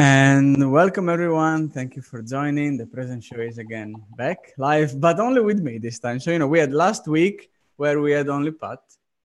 And welcome everyone. Thank you for joining. The present show is again back live, but only with me this time. So, we had last week where we had only Pat,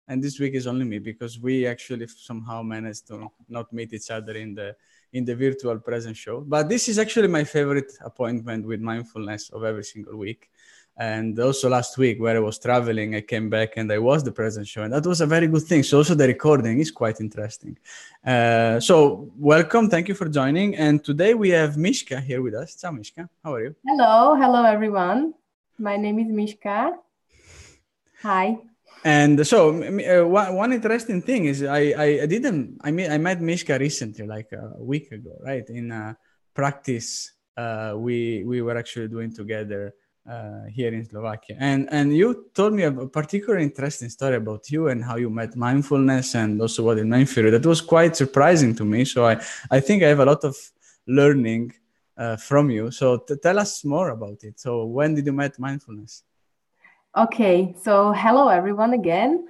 and this week is only me because we actually somehow managed to not meet each other in the virtual present show. But this is actually my favorite appointment with mindfulness of every single week. And also last week where I was traveling, I came back and I was the present show, and that was a very good thing. So also the recording is quite interesting. So welcome, thank you for joining. And today we have Miska here with us. Ciao Miska, how are you? Hello everyone. My name is Miska. Hi. And so one interesting thing is I met Miska recently, like a week ago, right? In a practice we were actually doing together here in Slovakia, and you told me a particularly interesting story about you and how you met mindfulness and also what it meant for you. That was quite surprising to me. So I think I have a lot of learning from you. So tell us more about it. So when did you meet mindfulness? Okay, so hello everyone again.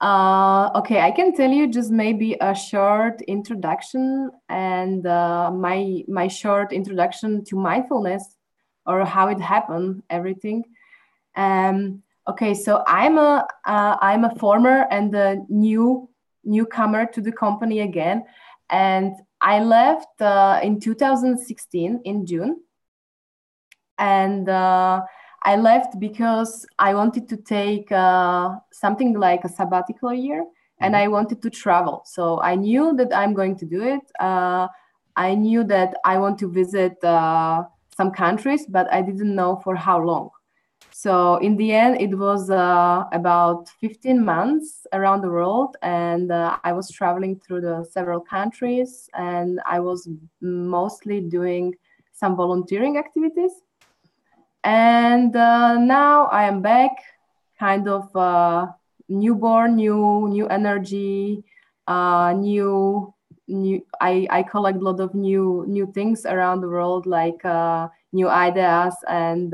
Okay, I can tell you just maybe a short introduction and my short introduction to mindfulness or how it happened, everything. Okay, so I'm a former and a newcomer to the company again, and I left in 2016 in June, and I left because I wanted to take something like a sabbatical year, and I wanted to travel. So I knew that I'm going to do it. I knew that I want to visit some countries, but I didn't know for how long. So in the end, it was about 15 months around the world, and I was traveling through the several countries, and I was mostly doing some volunteering activities. And now I am back, kind of newborn, new energy, new. I collect a lot of new things around the world, like new ideas and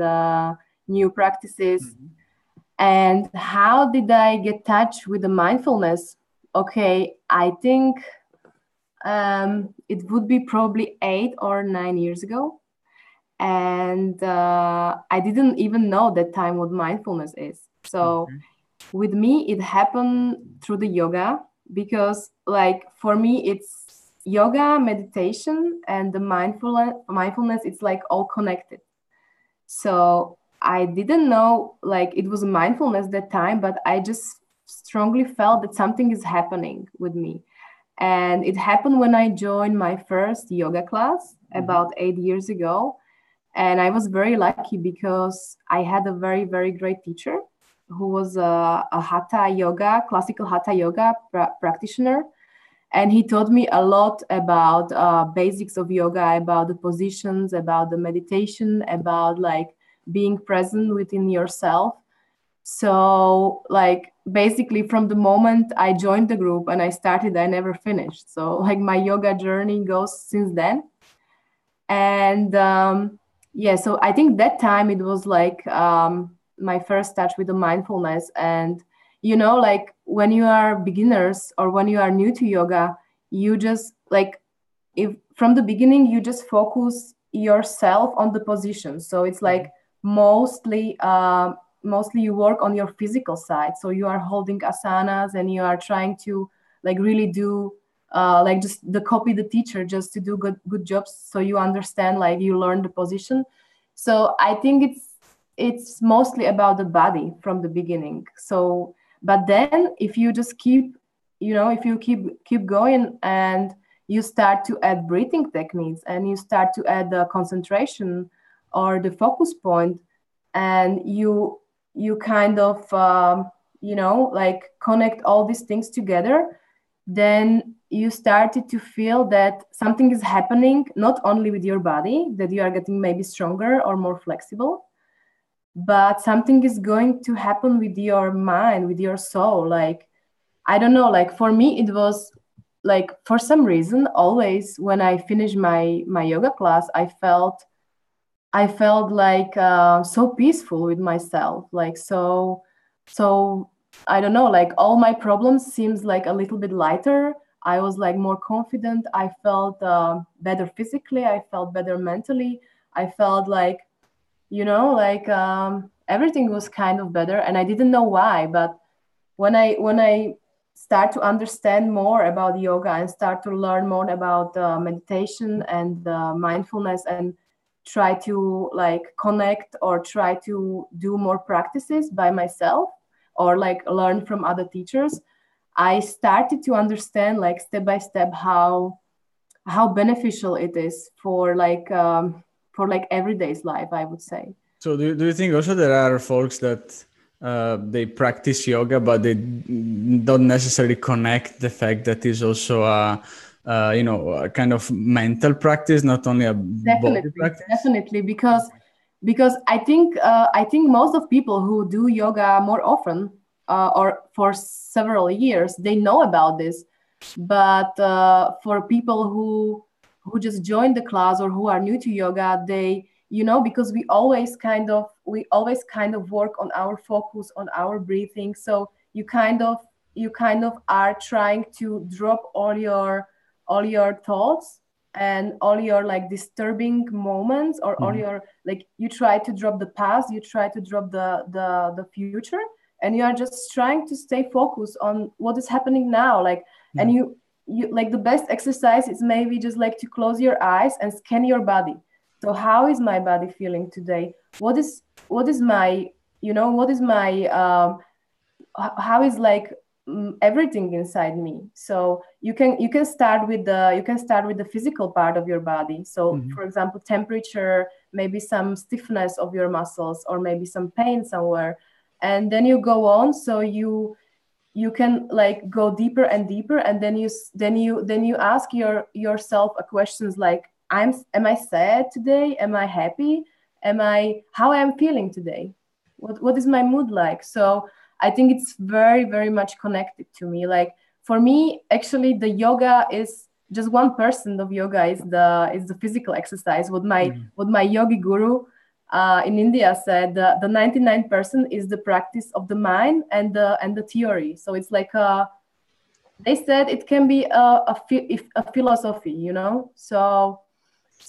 new practices. Mm-hmm. And how did I get touch with the mindfulness? Okay, I think it would be probably 8 or 9 years ago. And I didn't even know that time what mindfulness is. So with me, it happened through the yoga, because like for me, it's yoga, meditation, and the mindfulness, it's like all connected. So I didn't know like it was mindfulness that time, but I just strongly felt that something is happening with me. And it happened when I joined my first yoga class about 8 years ago. And I was very lucky because I had a very, very great teacher who was a hatha yoga, classical hatha yoga practitioner. And he taught me a lot about basics of yoga, about the positions, about the meditation, about like being present within yourself. So like basically from the moment I joined the group and I started, I never finished. So like my yoga journey goes since then. And yeah, so I think that time it was like my first touch with the mindfulness. And, like when you are beginners or when you are new to yoga, you just like, if from the beginning, you just focus yourself on the position. So it's like mostly you work on your physical side. So you are holding asanas and you are trying to like really do like just the copy the teacher just to do good jobs. So you understand, like you learn the position. So I think it's mostly about the body from the beginning. So, but then if you just keep, if you keep going and you start to add breathing techniques and you start to add the concentration or the focus point, and you kind of, like connect all these things together, then you started to feel that something is happening, not only with your body, that you are getting maybe stronger or more flexible, but something is going to happen with your mind, with your soul. Like, I don't know, like for me, it was like, for some reason, always when I finished my yoga class, I felt like so peaceful with myself, like so I don't know, like all my problems seems like a little bit lighter. I was like more confident. I felt better physically. I felt better mentally. I felt like, like everything was kind of better, and I didn't know why. But when I start to understand more about yoga and start to learn more about meditation and mindfulness, and try to like connect or try to do more practices by myself or like learn from other teachers, I started to understand like step by step how beneficial it is for like everyday's life, I would say. So do you think also there are folks that they practice yoga, but they don't necessarily connect the fact that it's also a kind of mental practice, not only a body practice? Definitely, because I think most of people who do yoga more often or for several years, they know about this. But for people who just joined the class or who are new to yoga, they, because we always kind of work on our focus on our breathing. So you kind of are trying to drop all your thoughts and all your like disturbing moments, or all your like, you try to drop the past, you try to drop the future, and you are just trying to stay focused on what is happening now, like. And you like, the best exercise is maybe just like to close your eyes and scan your body. So how is my body feeling today? What is my, what is my how is like everything inside me. So you can start with the physical part of your body. So for example, temperature, maybe some stiffness of your muscles, or maybe some pain somewhere, and then you go on. So you can like go deeper and deeper, and then you ask yourself a questions like, am I sad today? Am I happy? How I'm feeling today? What is my mood like? So I think it's very, very much connected to me. Like, for me, actually, the yoga is just 1% of yoga is the physical exercise. What my yogi guru in India said, the 99% is the practice of the mind and the theory. So it's like they said it can be a philosophy, So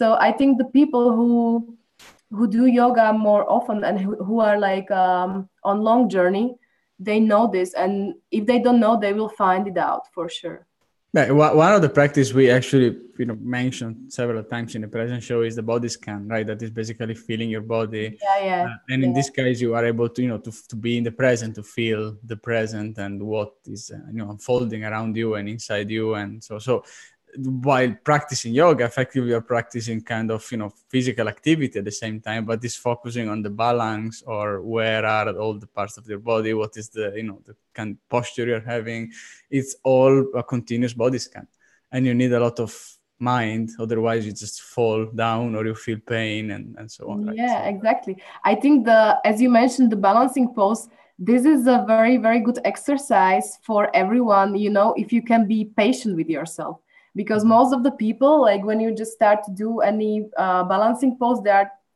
I think the people who do yoga more often and who are like on long journey, they know this, and if they don't know, they will find it out for sure. Yeah, one of the practice we actually mentioned several times in the present show is the body scan, right? That is basically feeling your body, Yeah, and in yeah. this case, you are able to to be in the present, to feel the present and what is unfolding around you and inside you, and so while practicing yoga, effectively you're practicing kind of physical activity at the same time, but it's focusing on the balance, or where are all the parts of your body, what is the the kind of posture you're having. It's all a continuous body scan, and you need a lot of mind, otherwise you just fall down or you feel pain and so on, right? Yeah, So exactly. I think as you mentioned, the balancing pose, this is a very, very good exercise for everyone, if you can be patient with yourself. Because most of the people, like when you just start to do any balancing pose,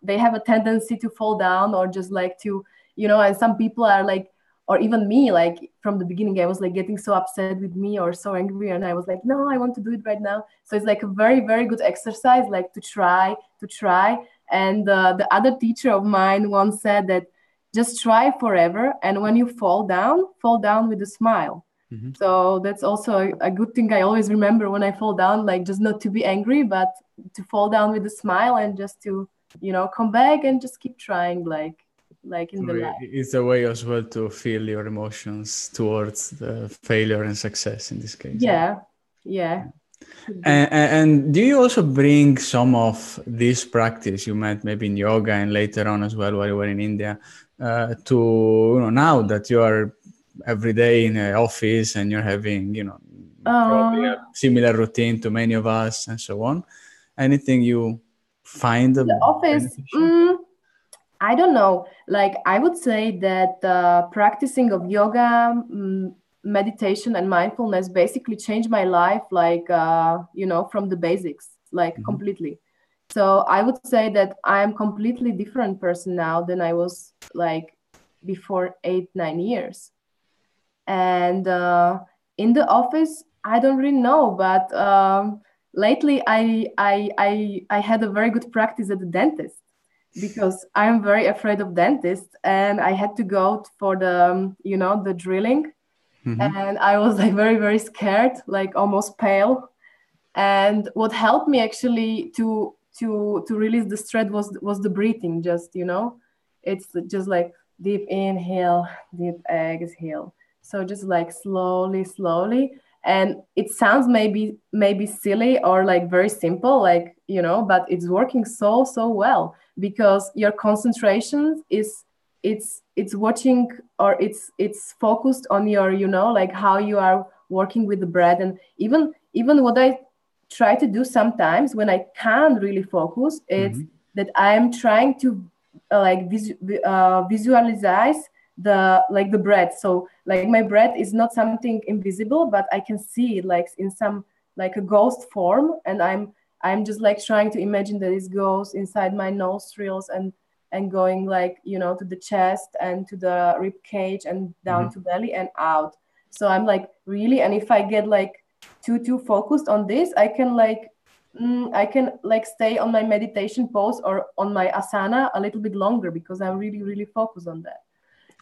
they have a tendency to fall down, or just like to, and some people are like, or even me, like from the beginning, I was like getting so upset with me or so angry, and I was like, no, I want to do it right now. So it's like a very, very good exercise, like to try. And the other teacher of mine once said that just try forever, and when you fall down with a smile. So that's also a good thing I always remember when I fall down, like just not to be angry, but to fall down with a smile, and just to, come back and just keep trying, like in the life. it's a way as well to feel your emotions towards the failure and success in this case. Yeah. And do you also bring some of this practice you met maybe in yoga and later on as well while you were in India to now that you are every day in an office and you're having probably a similar routine to many of us and so on? Anything you find The office, beneficial? I don't know. Like, I would say that practicing of yoga, meditation, and mindfulness basically changed my life, like, from the basics, like completely. So I would say that I'm completely different person now than I was like before 8, 9 years. And in the office, I don't really know, but lately I had a very good practice at the dentist because I'm very afraid of dentists, and I had to go for the the drilling, and I was like very scared, like almost pale. And what helped me actually to release the stress was the breathing. Just it's just like deep inhale, deep exhale. So just like slowly, and it sounds maybe silly or like very simple, like but it's working so well because your concentration is it's watching, or it's focused on your like how you are working with the breath. And even what I try to do sometimes when I can't really focus, it's that I'm trying to visualize the breath. So like my breath is not something invisible, but I can see it like in some like a ghost form, and I'm just like trying to imagine that it goes inside my nostrils and going like to the chest and to the rib cage and down to belly and out. So I'm like really, and if I get like too focused on this, I can like stay on my meditation pose or on my asana a little bit longer because I'm really focused on that.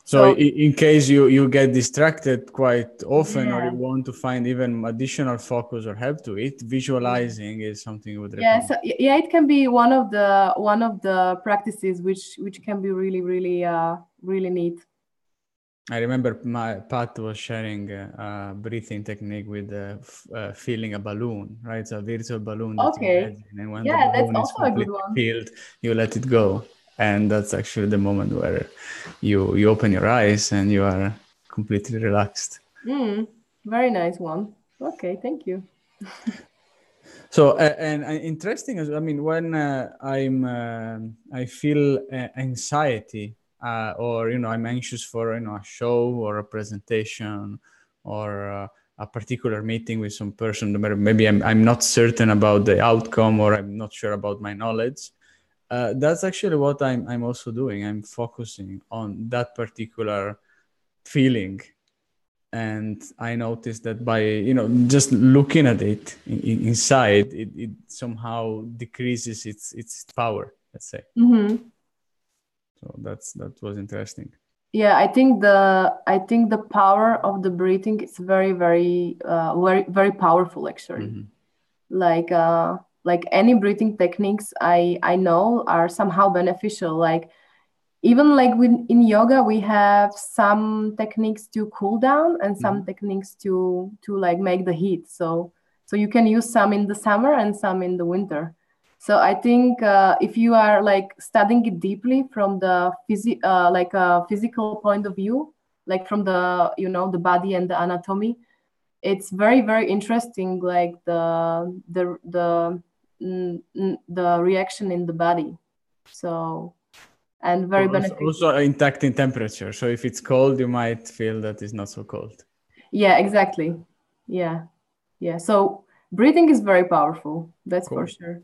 So in case you get distracted quite often, or you Yeah. want to find even additional focus or help to it, visualizing is something you would recommend. So yeah, it can be one of the practices which can be really neat. I remember my Pat was sharing a breathing technique with feeling a balloon, right? It's a virtual balloon that you Okay. imagine, and when the Yeah, that's balloon is also a good completely one. filled, you let it go, and that's actually the moment where you open your eyes and you are completely relaxed. Very nice one. Okay, thank you. So and interesting as I mean, when I feel anxiety, or I'm anxious for a show or a presentation, or a particular meeting with some person. Maybe I'm not certain about the outcome, or I'm not sure about my knowledge. That's actually what I'm also doing. I'm focusing on that particular feeling, and I noticed that by just looking at it inside, it somehow decreases its power, let's say. So that was interesting. Yeah, I think the power of the breathing is very powerful actually. Like any breathing techniques I know are somehow beneficial. Like even like in yoga we have some techniques to cool down and some techniques to like make the heat. So you can use some in the summer and some in the winter. So I think if you are like studying it deeply from the physical point of view, like from the the body and the anatomy, it's very interesting, like the reaction in the body. So, and very beneficial. Also intact in temperature. So if it's cold, you might feel that it's not so cold. Yeah, exactly. Yeah. So breathing is very powerful. That's Cool. for sure.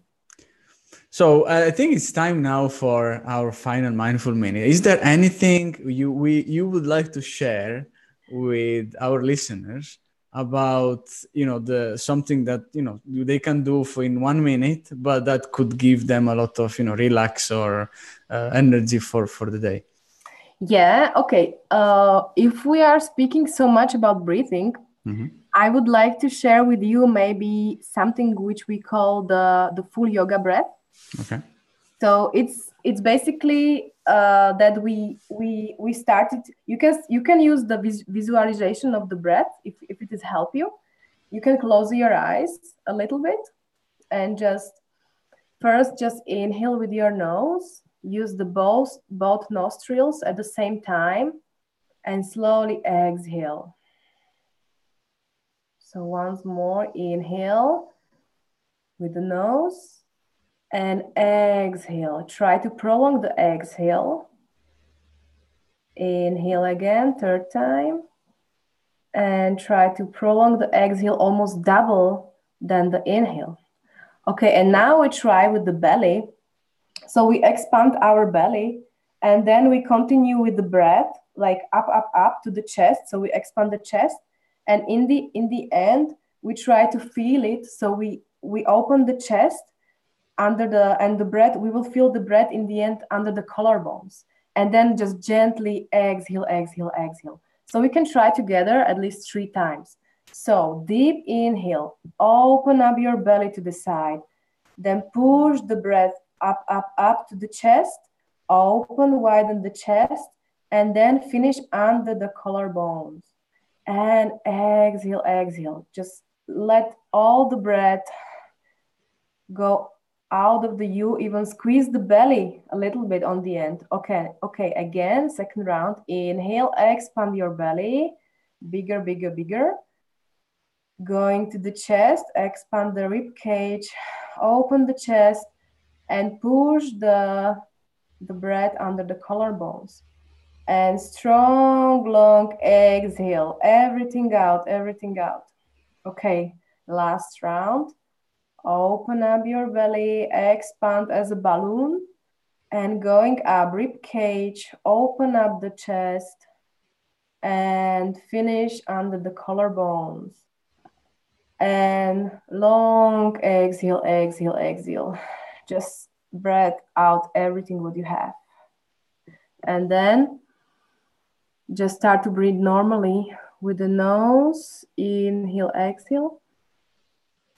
So I think it's time now for our final mindful minute. Is there anything you would like to share with our listeners about the something that they can do for in 1 minute, but that could give them a lot of relax or energy for the day? Yeah. Okay. If we are speaking so much about breathing, I would like to share with you maybe something which we call the full yoga breath. Okay. So it's basically that we started. You can use the visualization of the breath if it is help you. You can close your eyes a little bit and just inhale with your nose. Use the both nostrils at the same time and slowly exhale. So once more, inhale with the nose and exhale. Try to prolong the exhale. Inhale again, third time. And try to prolong the exhale almost double than the inhale. Okay, and now we try with the belly. So we expand our belly and then we continue with the breath, like up to the chest. So we expand the chest. And in the end, we try to feel it. So we open the chest and the breath, we will feel the breath in the end under the collarbones, and then just gently exhale, exhale, exhale. So we can try together at least 3 times. So deep inhale, open up your belly to the side, then push the breath up, up, up to the chest, open, widen the chest, and then finish under the collarbones. And exhale, exhale. Just let all the breath go out of the U, even squeeze the belly a little bit on the end. Okay, again, second round. Inhale, expand your belly, bigger, bigger, bigger. Going to the chest, expand the rib cage, open the chest, and push the breath under the collarbones. And strong, long exhale, everything out, everything out. Okay, last round. Open up your belly, expand as a balloon, and going up, rib cage, open up the chest, and finish under the collarbones. And long exhale, exhale, exhale. Just breath out everything what you have. And then just start to breathe normally with the nose. Inhale, exhale.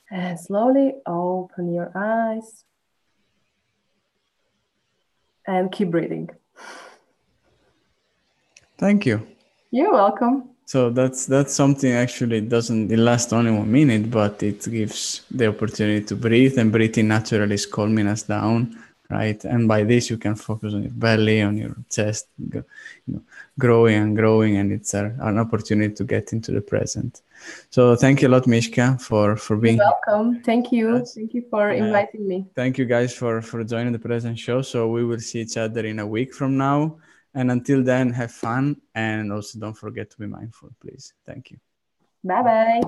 And slowly open your eyes. And keep breathing. Thank you. You're welcome. So that's something actually it lasts only 1 minute, but it gives the opportunity to breathe, and breathing naturally is calming us down, right? And by this you can focus on your belly, on your chest, growing and growing, and it's an opportunity to get into the present. So thank you a lot, Miska, for being You're welcome. Here. Thank you. Thank you for inviting me. Thank you guys for joining the present show. So we will see each other in a week from now. And until then, have fun, and also don't forget to be mindful, please. Thank you. Bye-bye.